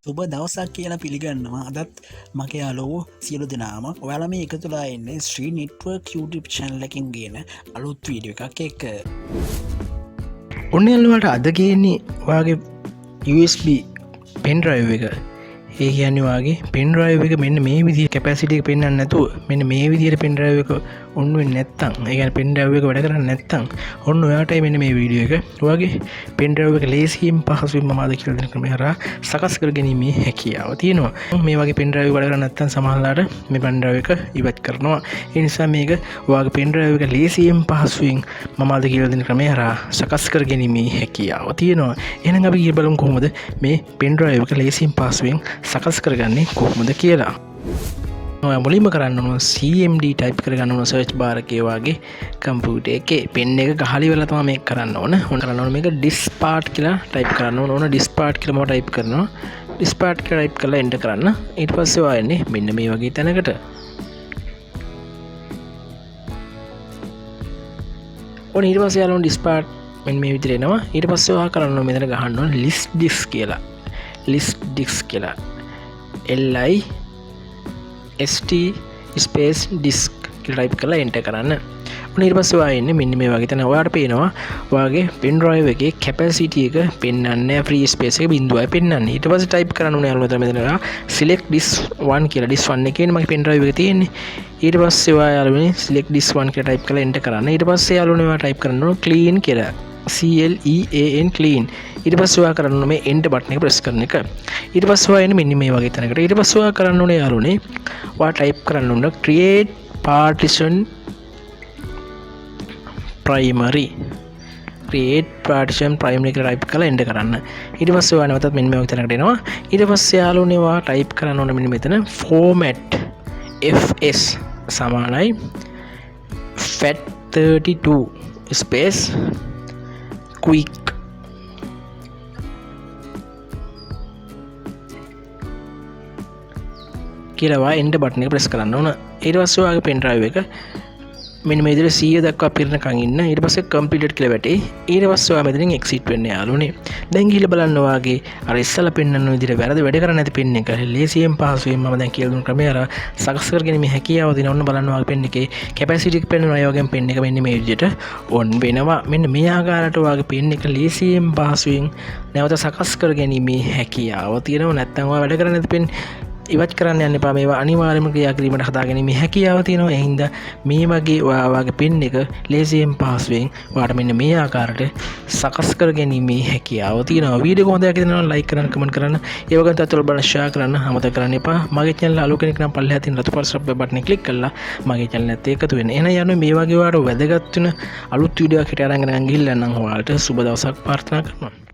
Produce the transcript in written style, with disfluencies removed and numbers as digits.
සුබ දවසක් කියලා පිළිගන්නවා අදත් මගේ යාලෝ සියලු දෙනාම ඔයාලා මේ එකතුලා එන්නේ ශ්‍රී නෙට්වර්ක් YouTube channel එකකින් ගෙන අලුත් වීඩියෝ එකක් එක්ක. ඔන්න යාළුවාට අද ගේන්නේ ඔයාගේ USB pen drive එක. ඒ කියන්නේ ඔයාගේ pen drive එක මෙන්න මේ විදිහට capacity එක පෙන්වන්න නැතුව මෙන්න මේ විදිහට pen drive එක on වෙන්නේ නැත්තම් ඒ කියන්නේ pen drive එක වැඩ කරන්නේ නැත්තම් ඔන්න ඔයාටයි මෙන්න මේ වීඩියෝ එක. ඔයාගේ pen drive එක ලේසියෙන් පහසුවෙන් මම අද කියලා දෙන ක්‍රමය හරහා සකස් කරගැනීමේ හැකියාව තියෙනවා. මේ වගේ pen drive එක වැඩ කරන්නේ නැත්තම් සමහරවිට මේ pen drive එක ඉවත් කරනවා. ඒ නිසා මේක ඔයාගේ pen drive එක ලේසියෙන් පහසුවෙන් මම අද කියලා දෙන ක්‍රමය හරහා සකස් කරගැනීමේ හැකියාව තියෙනවා. එහෙනම් අපි ගිහින් බලමු කොහොමද මේ pen drive එක ලේසියෙන් පහසුවෙන් සකස් කරගන්නේ කොහොමද කියලා. මුලින්ම කරන්න ඕන CMD ටයිප් කරගන්න ඕන සර්ච් බාර් එකේ වගේ කම්පියුටර් එකේ පෙන් එක ගහලා ඉවරලා තමයි මේක කරන්න ඕන. කරන්න ඕන මේක diskpart කියලා ටයිප් කරන්න ඕන. ඕන diskpart කියලා මම ටයිප් කරනවා. diskpart කියලා ටයිප් කරලා එන්ටර් කරන්න. ඊට පස්සේ ඔයා එන්නේ මෙන්න මේ වගේ තැනකට. ඕන ඊට පස්සේ යාළුවෝ diskpart මෙන්න මේ විදිහට එනවා. ඊට පස්සේ ඔයා කරන්න ඕන මෙතන ගහන්න ඕන list disk කියලා. list disk කියලා LIST space disk කියලා ටයිප් කරලා එන්ටර් කරන්න. ඔන්න ඊට පස්සේ ඔයා එන්නේ මෙන්න මේ වගේ තැන. ඔයාට පේනවා ඔයාගේ pen drive එකේ capacity එක පෙන්වන්නේ free space එක බිඳුවයි පෙන්වන්නේ. ඊට පස්සේ ටයිප් කරන්න ඕනේ යාළුවා මෙතන select disk 1 කියලා. disk 1 එකේ මගේ pen drive එක තියෙන්නේ. ඊට පස්සේ ඔයා යාළුවනේ select disk 1 කියලා ටයිප් කරලා එන්ටර් කරන්න. ඊට පස්සේ යාළුවනේ ඔයා ටයිප් කරන්න ඕනේ clean කියලා. CLEAN clean. ඊට පස්සේ ඔයා කරන්න ඕනේ මේ enter button එක press කරන එක. ඊට පස්සේ ඔයා එන්නේ මෙන්න මේ වගේ තැනකට. ඊට පස්සේ ඔයා කරන්න ඕනේ යාළුවනේ ඔයා ටයිප් කරන්න ඕනේ create partition primary. create partition primary කියලා ටයිප් කරලා enter කරන්න. ඊට පස්සේ ඔයා නැවතත් මෙන්න මේ වගේ තැනකට එනවා. ඊට පස්සේ යාළුවනේ ඔයා ටයිප් කරන්න ඕනේ මෙන්න මෙතන format fs සමානයි fat32 space quick කියලා එන්ටර් බටන් එක ප්‍රෙස් කරන්න ඕන. ඊට පස්සේ ඔයාගේ pen drive එක මෙන්න මේ විදිහට 100 දක්වා පිරෙනකන් ඉන්න. ඊට පස්සේ completed කියලා වැටේ. ඊට පස්සේ ඔයා මෙතනින් exit වෙන්න යාළුවනේ. දැන් ගිහලා බලන්න ඔයාගේ අර ඉස්සලා පෙන්වන විදිහට වැරදි වැඩ කරන්නේ නැති pen එක ලේසියෙන් පහසුවෙන් මම දැන් කියලා දුන්න ක්‍රමය අර සකස් කරගෙන මේ හැකියාව දින ඔන්න බලන්න ඔයාගේ pen එකේ capacity එක පෙන්වන අය වගේම pen එක මෙන්න මේ විදිහට on වෙනවා. මෙන්න මේ ආකාරයට ඔයාගේ pen එක ලේසියෙන් පහසුවෙන් නැවත සකස් කරගැනීමේ හැකියාව තියෙනවා. නැත්නම් ඔයා වැඩ කරන්නේ නැති pen ඉවත් කරන්න යන්න එපා. මේවා අනිවාර්යයෙන්ම ක්‍රියා කිරීමට හදාගැනීමේ හැකියාව තියෙනවා. ඒ හින්දා මේ වගේ ඔයාගේ pen එක ලේසියෙන් පහසුවෙන් ඔයාලට මෙන්න මේ ආකාරයට සකස් කරගැනීමේ හැකියාව තියෙනවා. වීඩියෝ කොහොමද කියලා ලයික් කරන්න, කමෙන්ට් කරන්න, ඒ වගේම තත්ත්වවල බලන්න ෂෙයා කරන්න අමතක කරන්න එපා. මගේ channel අලුත් කෙනෙක් නම් පල්ලෙහා තියෙන රතු පාට subscribe button එක click කරලා මගේ channel එකත් එකතු වෙන්න. එහෙනම් යන්නේ මේ වගේ ඔයාලට වැදගත් වෙන අලුත් වීඩියෝ එකකට අරගෙන ගිහිල්ලා නම් ඔයාලට සුබ දවසක් ප්‍රාර්ථනා කරනවා.